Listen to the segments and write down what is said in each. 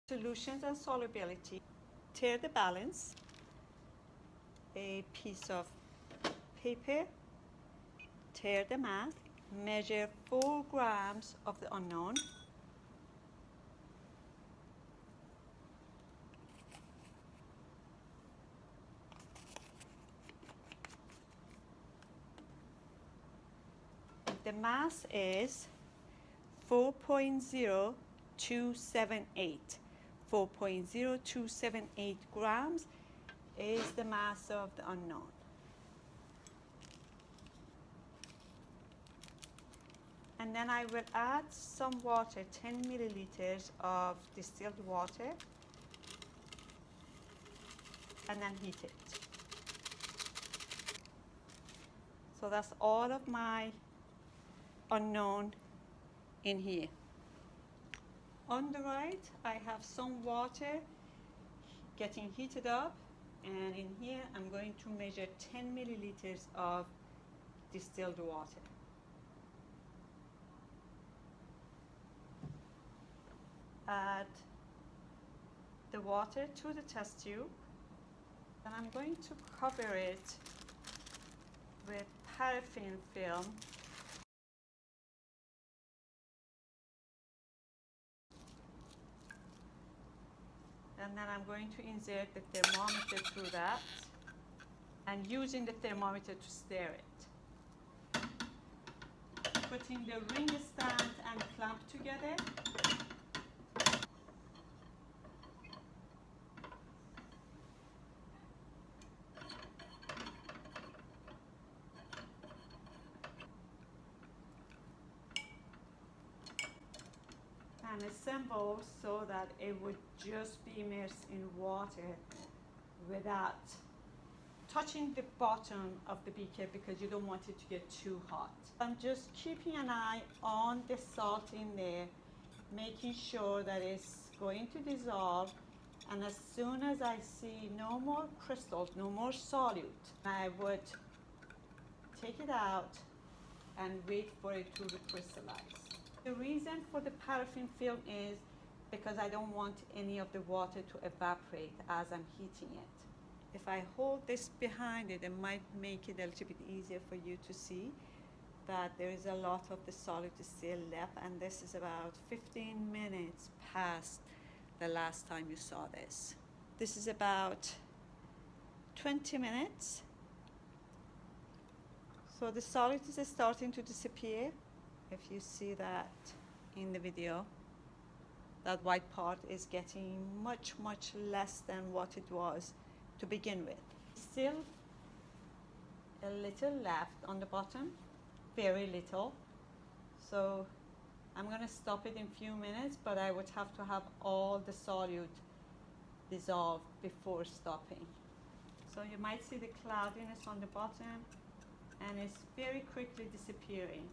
Solutions and solubility. Tear the balance, a piece of paper, tear the mass, measure 4 grams of the unknown, the mass is 4.0278. 4.0278 grams is the mass of the unknown. And then I will add some water, 10 milliliters of distilled water, and then heat it. So that's all of my unknown in here. On the right, I have some water getting heated up, and in here I'm going to measure 10 milliliters of distilled water. Add the water to the test tube, and I'm going to cover it with paraffin film. And then I'm going to insert the thermometer through that and using the thermometer to stir it. Putting the ring stand and clamp together. And assemble so that it would just be immersed in water without touching the bottom of the beaker, because you don't want it to get too hot. I'm just keeping an eye on the salt in there, making sure that it's going to dissolve, and as soon as I see no more crystals, no more solute, I would take it out and wait for it to recrystallize. The reason for the paraffin film is because I don't want any of the water to evaporate as I'm heating it. If I hold this behind it, it might make it a little bit easier for you to see that there is a lot of the solid still left, and this is about 15 minutes past the last time you saw this. This is about 20 minutes. So the solid is starting to disappear. If you see that in the video, that white part is getting much less than what it was to begin with. Still a little left on the bottom, very little. So I'm going to stop it in a few minutes, but I would have to have all the solute dissolved before stopping. So you might see the cloudiness on the bottom, and it's very quickly disappearing.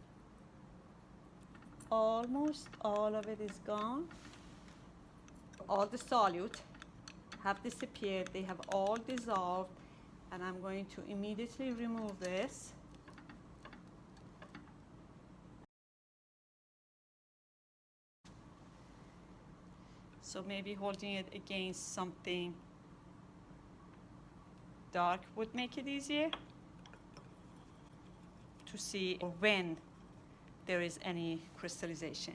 Almost all of it is gone. All the solute have disappeared. They have all dissolved, and I'm going to immediately remove this. So maybe holding it against something dark would make it easier to see when there is any crystallization.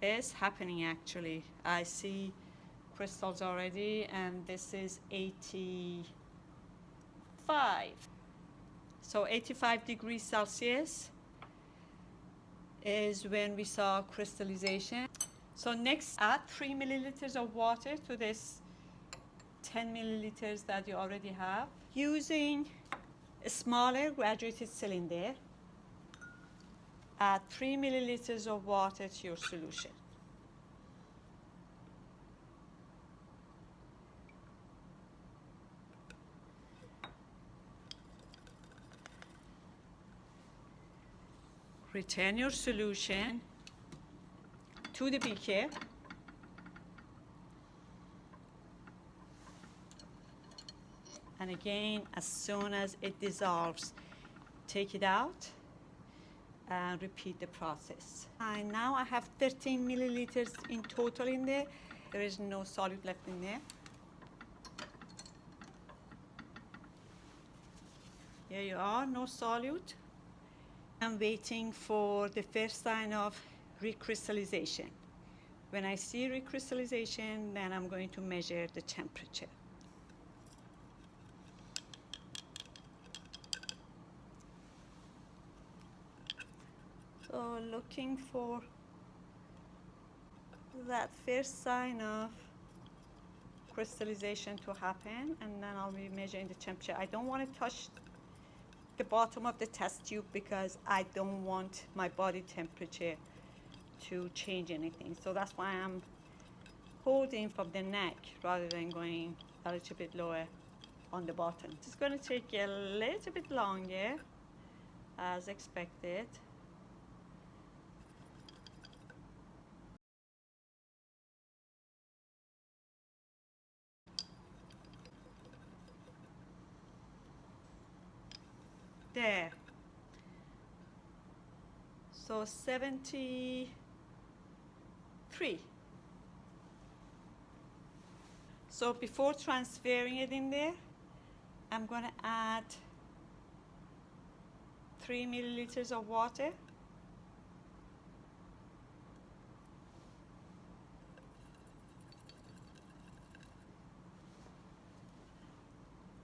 It's happening actually. I see crystals already, and this is 85. So 85 degrees Celsius is when we saw crystallization. So next, add 3 milliliters of water to this 10 milliliters that you already have. Using a smaller graduated cylinder, add 3 milliliters of water to your solution. Return your solution to the beaker. And again, as soon as it dissolves, take it out and repeat the process. Now I have 13 milliliters in total in there, There is no solute left in there. Here you are, no solute. I'm waiting for the first sign of recrystallization. When I see recrystallization, then I'm going to measure the temperature. So looking for that first sign of crystallization to happen, and then I'll be measuring the temperature. I don't want to touch the bottom of the test tube because I don't want my body temperature to change anything. So that's why I'm holding from the neck rather than going a little bit lower on the bottom. It's going to take a little bit longer as expected. There. So 73. So before transferring it in there, I'm going to add 3 milliliters of water.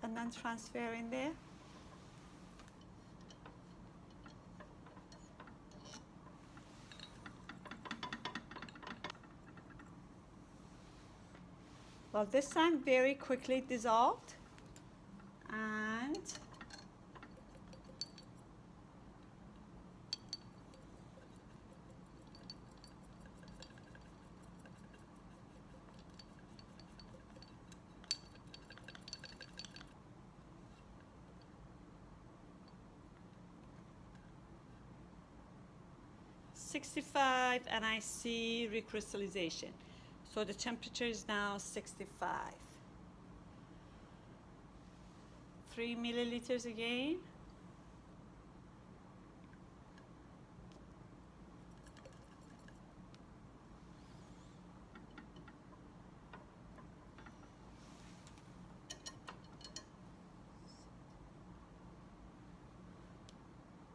And then transfer in there. Well, this time very quickly dissolved, and .65, and I see recrystallization. So the temperature is now 65. 3 milliliters again.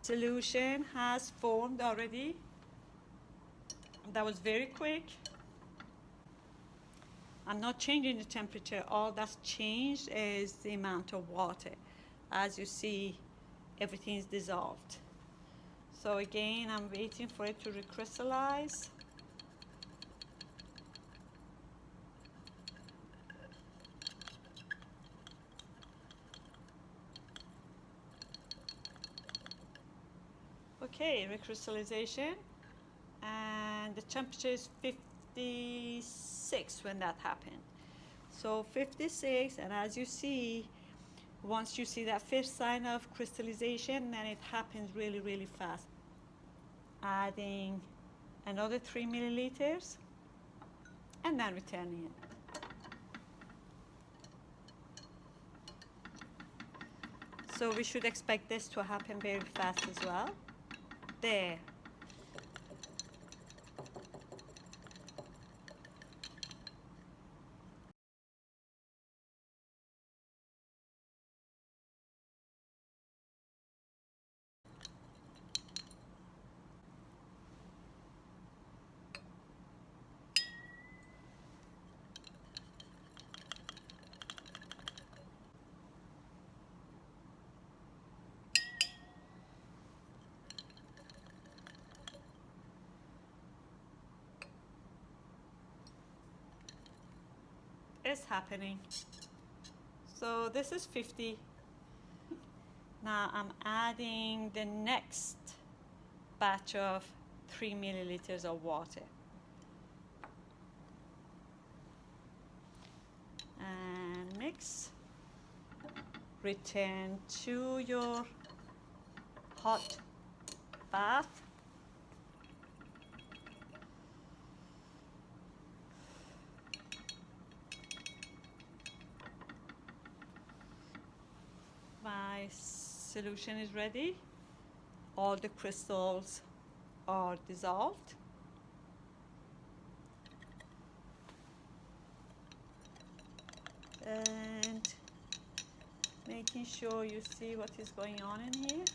Solution has formed already. That was very quick. I'm not changing the temperature. All that's changed is the amount of water. As you see, everything is dissolved. So again, I'm waiting for it to recrystallize. Okay, recrystallization, and the temperature is 56 when that happened. So 56, and as you see, once you see that first sign of crystallization, then it happens really, really fast. Adding another 3 milliliters, and then returning it. So we should expect this to happen very fast as well. There. It's happening. So this is 50. Now I'm adding the next batch of 3 milliliters of water. And mix. Return to your hot bath. My solution is ready. All the crystals are dissolved. and making sure you see what is going on in here.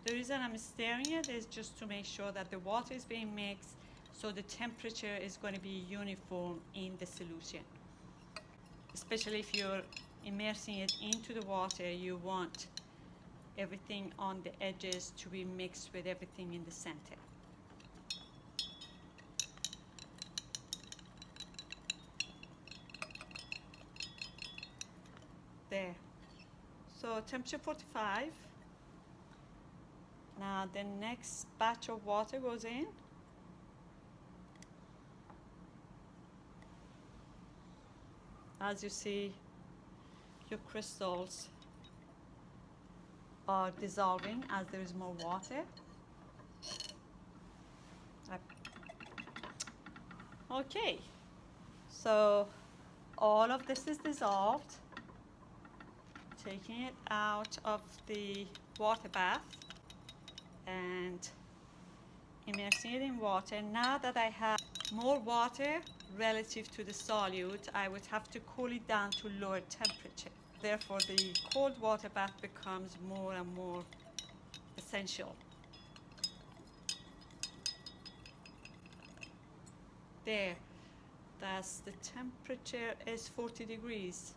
The reason I'm stirring it is just to make sure that the water is being mixed, so the temperature is going to be uniform in the solution. Especially if you're immersing it into the water, you want everything on the edges to be mixed with everything in the center. There. So temperature 45. Now the next batch of water goes in. As you see, your crystals are dissolving as there is more water. Okay, so all of this is dissolved. Taking it out of the water bath and immersing it in water. Now that I have more water relative to the solute, I would have to cool it down to lower temperature. Therefore, the cold water bath becomes more and more essential. There, that's the temperature is 40 degrees.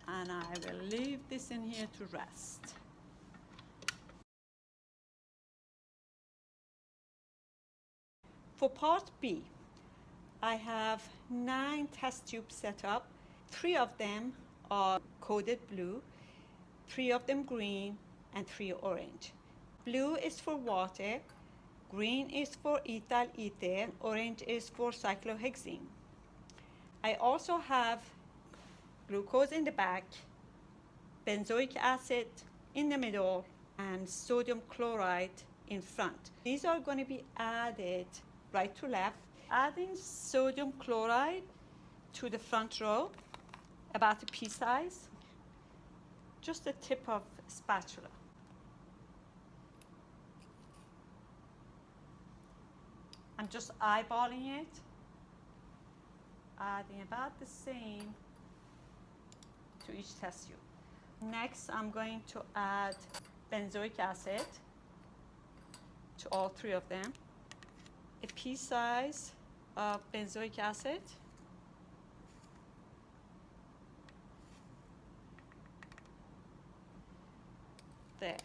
And I will leave this in here to rest. For part B, I have 9 test tubes set up. 3 of them are coded blue, 3 of them green, and 3 orange. Blue is for water, green is for ethyl ether, orange is for cyclohexene. I also have glucose in the back, benzoic acid in the middle, and sodium chloride in front. These are going to be added right to left. Adding sodium chloride to the front row, about a pea size, just the tip of a spatula. I'm just eyeballing it, adding about the same to each test tube. Next, I'm going to add benzoic acid to all 3 of them. A pea size of benzoic acid. There.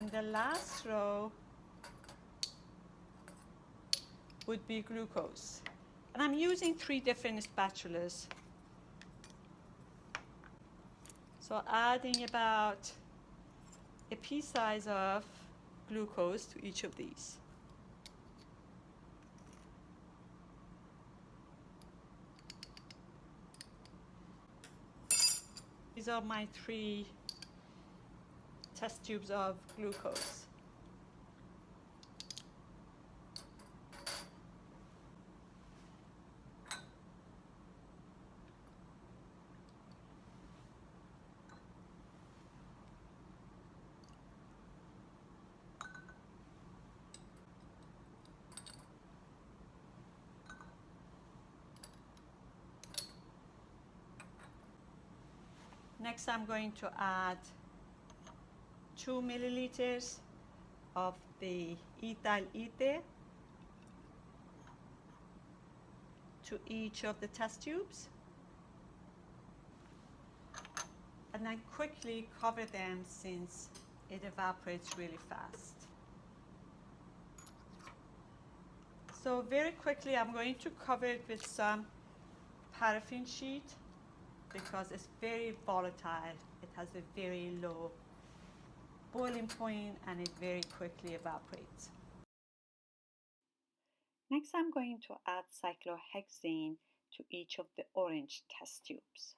And the last row would be glucose. And I'm using 3 different spatulas. So adding about a pea size of glucose to each of these. These are my 3 test tubes of glucose. Next, I'm going to add 2 milliliters of the ethyl ether to each of the test tubes. And then quickly cover them since it evaporates really fast. So very quickly, I'm going to cover it with some paraffin sheet because it's very volatile. It has a very low boiling point and it very quickly evaporates. Next, I'm going to add cyclohexane to each of the orange test tubes.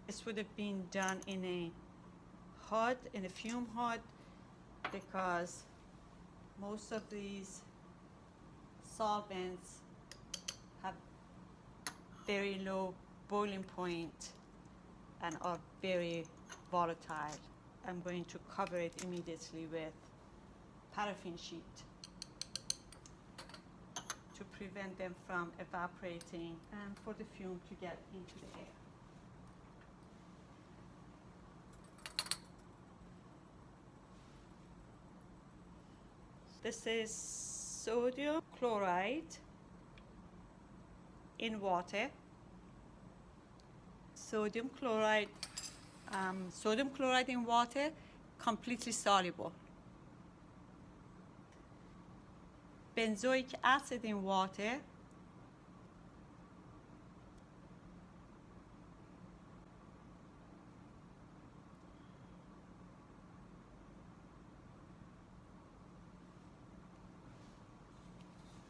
This would have been done in a hood, in a fume hood, because most of these solvents have very low boiling point and are very volatile. I'm going to cover it immediately with paraffin sheet to prevent them from evaporating and for the fume to get into the air. This is sodium chloride in water. Sodium chloride in water, completely soluble. Benzoic acid in water.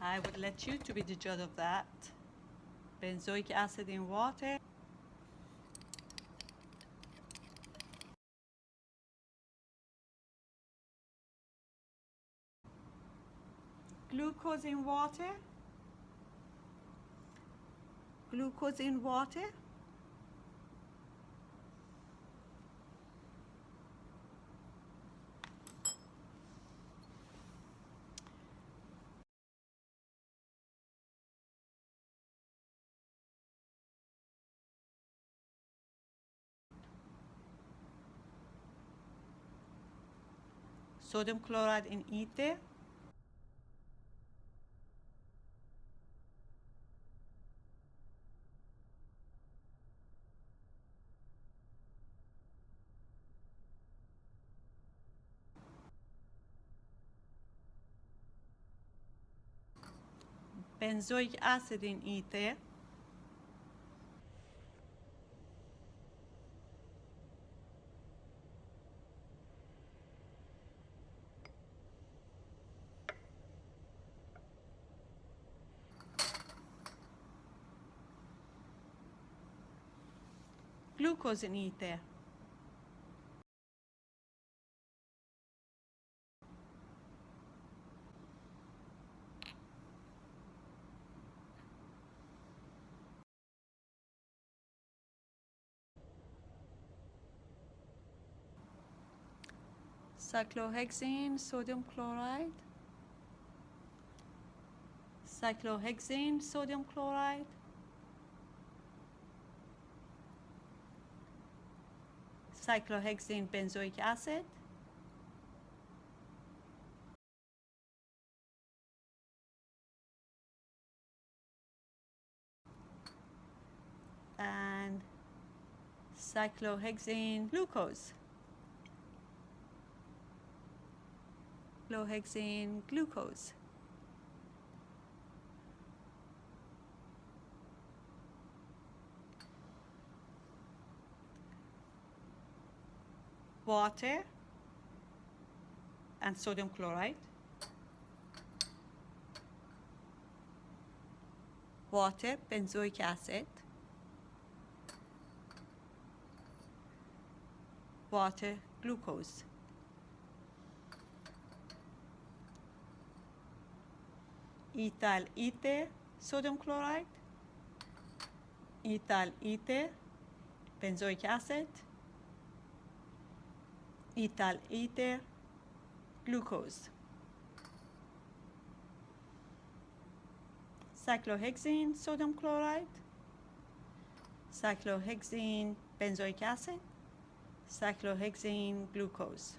I would let you to be the judge of that. Benzoic acid in water. Glucose in water. Glucose in water. Sodium chloride in ether. Benzoic acid in ether. Glucose in ether. Cyclohexane, sodium chloride. Cyclohexane, sodium chloride. Cyclohexane benzoic acid. And cyclohexane glucose. Cyclohexane glucose. Water and sodium chloride. Water, benzoic acid. Water, glucose. Ethyl ether, sodium chloride. Ethyl ether, benzoic acid. Ethyl ether, glucose. Cyclohexane, sodium chloride. Cyclohexane benzoic acid. Cyclohexane glucose.